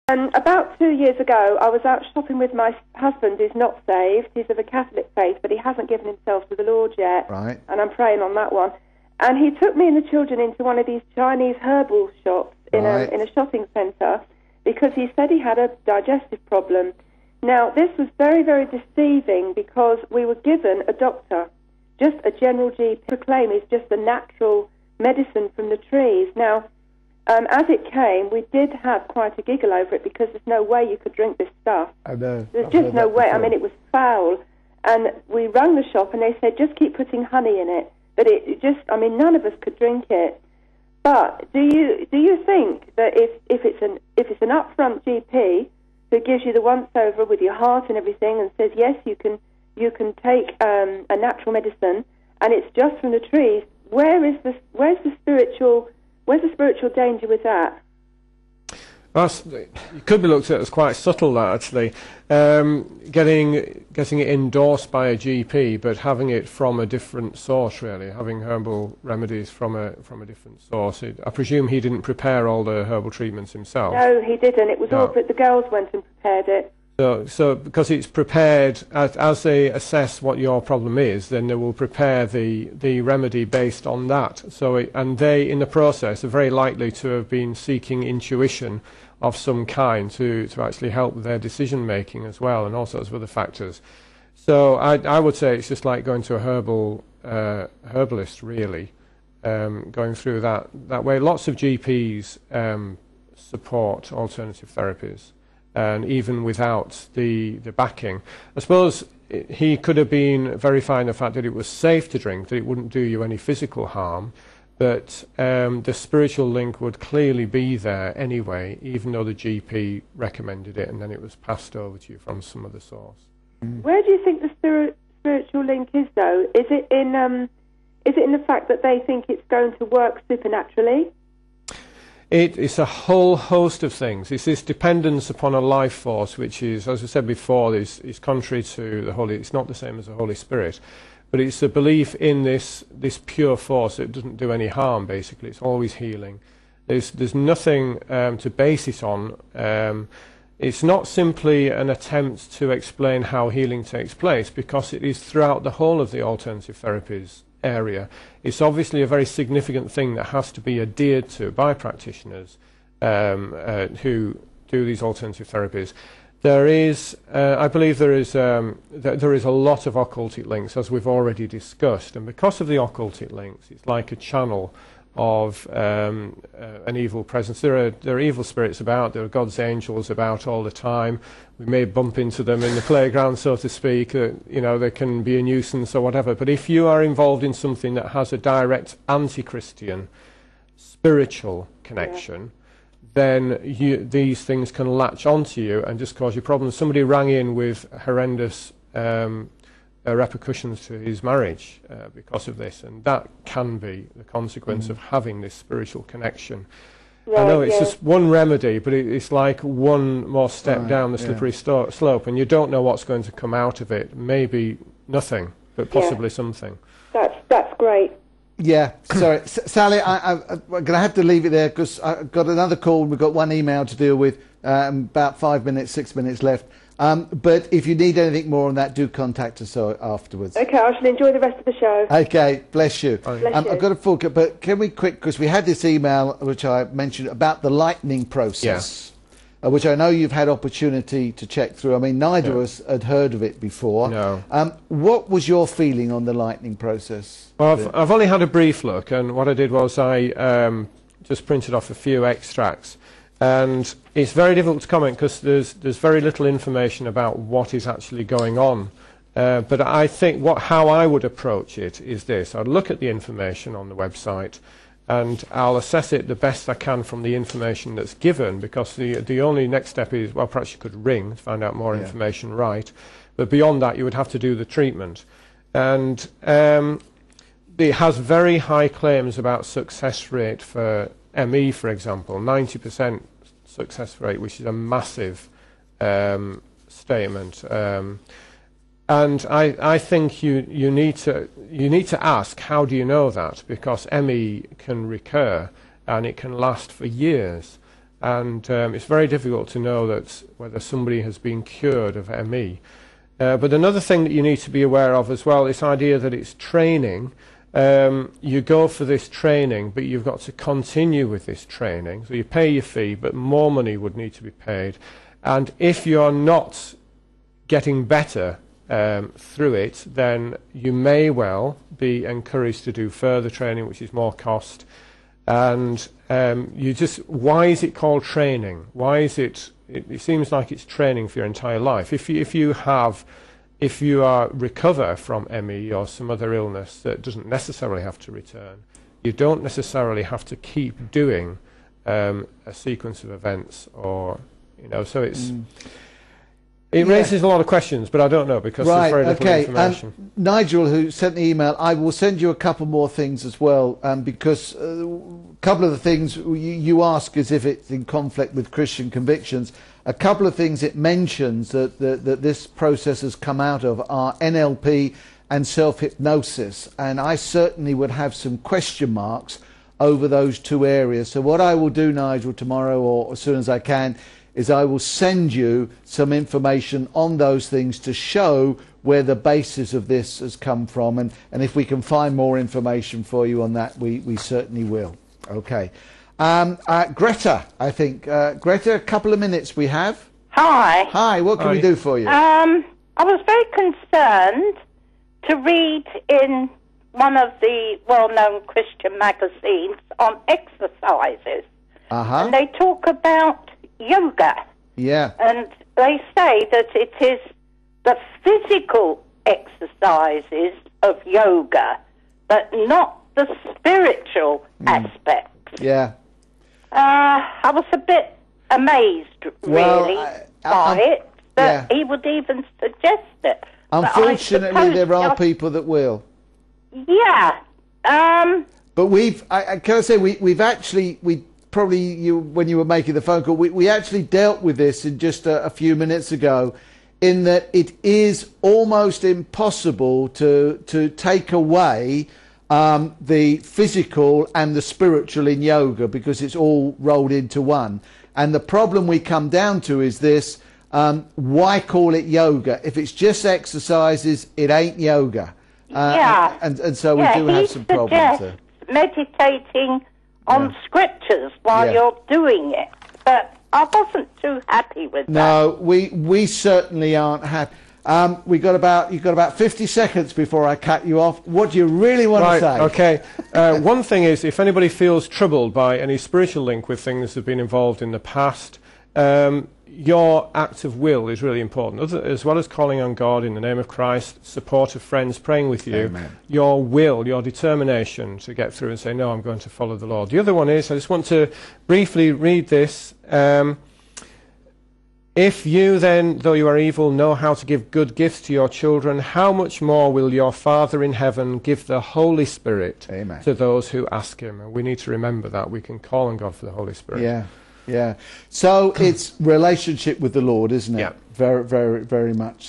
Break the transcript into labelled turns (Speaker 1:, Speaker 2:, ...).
Speaker 1: About 2 years ago, I was out shopping with my husband, who's not saved. He's of a Catholic faith, but he hasn't given himself to the Lord yet.
Speaker 2: Right.
Speaker 1: And I'm praying on that one. And he took me and the children into one of these Chinese herbal shops in a shopping centre because he said he had a digestive problem. Now, this was very, very deceiving because we were given a doctor, just a general GP, proclaim is just a natural medicine from the trees. Now, as it came, we did have quite a giggle over it because there's no way you could drink this stuff.
Speaker 2: I know.
Speaker 1: There's just no way. I mean, it was foul. And we rang the shop and they said, just keep putting honey in it. But it just, I mean, none of us could drink it. But do you think that if it's an upfront GP who gives you the once over with your heart and everything and says yes, you can take a natural medicine and it's just from the trees, where's the spiritual danger with that?
Speaker 3: It could be looked at as quite subtle, that actually. Getting it endorsed by a GP, but having it from a different source, really, having herbal remedies from a different source. I presume he didn't prepare all the herbal treatments himself.
Speaker 1: No, he didn't. It was all that the girls went and prepared it.
Speaker 3: So because it's prepared, as they assess what your problem is, then they will prepare the remedy based on that. And they, in the process, are very likely to have been seeking intuition of some kind to actually help their decision making as well, and all sorts of other factors. So I would say it's just like going to a herbalist, really, going through that way. Lots of GPs support alternative therapies. And even without the backing. I suppose he could have been verifying the fact that it was safe to drink, that it wouldn't do you any physical harm, but the spiritual link would clearly be there anyway, even though the GP recommended it and then it was passed over to you from some other source.
Speaker 1: Where do you think the spiritual link is, though? Is it in the fact that they think it's going to work supernaturally?
Speaker 3: It's a whole host of things. It's this dependence upon a life force, which is, as I said before, is contrary to the Holy. It's not the same as the Holy Spirit, but it's a belief in this pure force that doesn't do any harm. Basically, it's always healing. There's nothing to base it on. It's not simply an attempt to explain how healing takes place, because it is throughout the whole of the alternative therapies area. It's obviously a very significant thing that has to be adhered to by practitioners who do these alternative therapies. There is, I believe there is a lot of occultic links, as we've already discussed, and because of the occultic links, it's like a channel of an evil presence. There are evil spirits about, there are God's angels about all the time. We may bump into them in the playground, so to speak. They can be a nuisance or whatever. But if you are involved in something that has a direct anti-Christian spiritual connection, then these things can latch onto you and just cause you problems. Somebody rang in with horrendous repercussions to his marriage because of this, and that can be the consequence of having this spiritual connection. Right, I know it's just one remedy, but it's like one more step down the slippery slope, and you don't know what's going to come out of it. Maybe nothing, but possibly something.
Speaker 1: That's great.
Speaker 2: Yeah, sorry. Sally, I'm going to have to leave it there because I've got another call. We've got one email to deal with, about 6 minutes left. But if you need anything more on that, do contact us afterwards.
Speaker 1: Okay, I shall enjoy the rest of the show.
Speaker 2: Okay, bless you.
Speaker 1: Bless you.
Speaker 2: I've got a full cut, but can we because we had this email, which I mentioned, about the lightning process, which I know you've had opportunity to check through. I mean, neither of us had heard of it before.
Speaker 3: No.
Speaker 2: What was your feeling on the lightning process?
Speaker 3: Well, I've only had a brief look, and what I did was I just printed off a few extracts. And it's very difficult to comment because there's very little information about what is actually going on. But I think how I would approach it is this. I'd look at the information on the website and I'll assess it the best I can from the information that's given, because the only next step is, well, perhaps you could ring to find out more information, right? But beyond that, you would have to do the treatment. And it has very high claims about success rate for ME, for example, 90% success rate, which is a massive statement. And I think you need to ask, how do you know that? Because ME can recur and it can last for years. And it's very difficult to know that whether somebody has been cured of ME. But another thing that you need to be aware of as well, this idea that it's training. You go for this training, but you've got to continue with this training. So you pay your fee, but more money would need to be paid. And if you're not getting better through it, then you may well be encouraged to do further training, which is more cost. And why is it called training? Why is it seems like it's training for your entire life. If you recover from ME or some other illness that doesn't necessarily have to return, you don't necessarily have to keep doing a sequence of events, or so it's. It raises a lot of questions, but I don't know because there's very little information.
Speaker 2: Nigel, who sent the email, I will send you a couple more things as well, because a couple of the things you ask as if it's in conflict with Christian convictions. A couple of things it mentions that this process has come out of are NLP and self-hypnosis, and I certainly would have some question marks over those two areas. So what I will do, Nigel, tomorrow or as soon as I can, is I will send you some information on those things to show where the basis of this has come from, and if we can find more information for you on that, we certainly will. Okay. Greta, I think. Greta, a couple of minutes we have.
Speaker 4: Hi.
Speaker 2: Hi, what can we do for you?
Speaker 4: I was very concerned to read in one of the well-known Christian magazines on exercises. And they talk about yoga.
Speaker 2: Yeah.
Speaker 4: And they say that it is the physical exercises of yoga, but not the spiritual aspect.
Speaker 2: Yeah.
Speaker 4: I was a bit amazed, really, by it, that he would even suggest it.
Speaker 2: Unfortunately, there are people that will.
Speaker 4: Yeah.
Speaker 2: But we've probably, when you were making the phone call, we actually dealt with this in just a few minutes ago, in that it is almost impossible to take away the physical and the spiritual in yoga, because it's all rolled into one. And the problem we come down to is this: why call it yoga? If it's just exercises, it ain't yoga. And so we do have some problems there.
Speaker 4: Meditating on scriptures while you're doing it, but I wasn't too happy with that.
Speaker 2: No, we certainly aren't happy. You've got about 50 seconds before I cut you off. What do you really want to say?
Speaker 3: Okay. One thing is, if anybody feels troubled by any spiritual link with things that have been involved in the past, your act of will is really important. As well as calling on God in the name of Christ, support of friends praying with you,
Speaker 2: Amen.
Speaker 3: Your will, your determination to get through and say, no, I'm going to follow the Lord. The other one is, I just want to briefly read this. If you then, though you are evil, know how to give good gifts to your children, how much more will your Father in heaven give the Holy Spirit
Speaker 2: Amen.
Speaker 3: To those who ask him? And we need to remember that. We can call on God for the Holy Spirit.
Speaker 2: Yeah. Yeah. So it's relationship with the Lord, isn't it?
Speaker 3: Yeah.
Speaker 2: Very, very, very much so.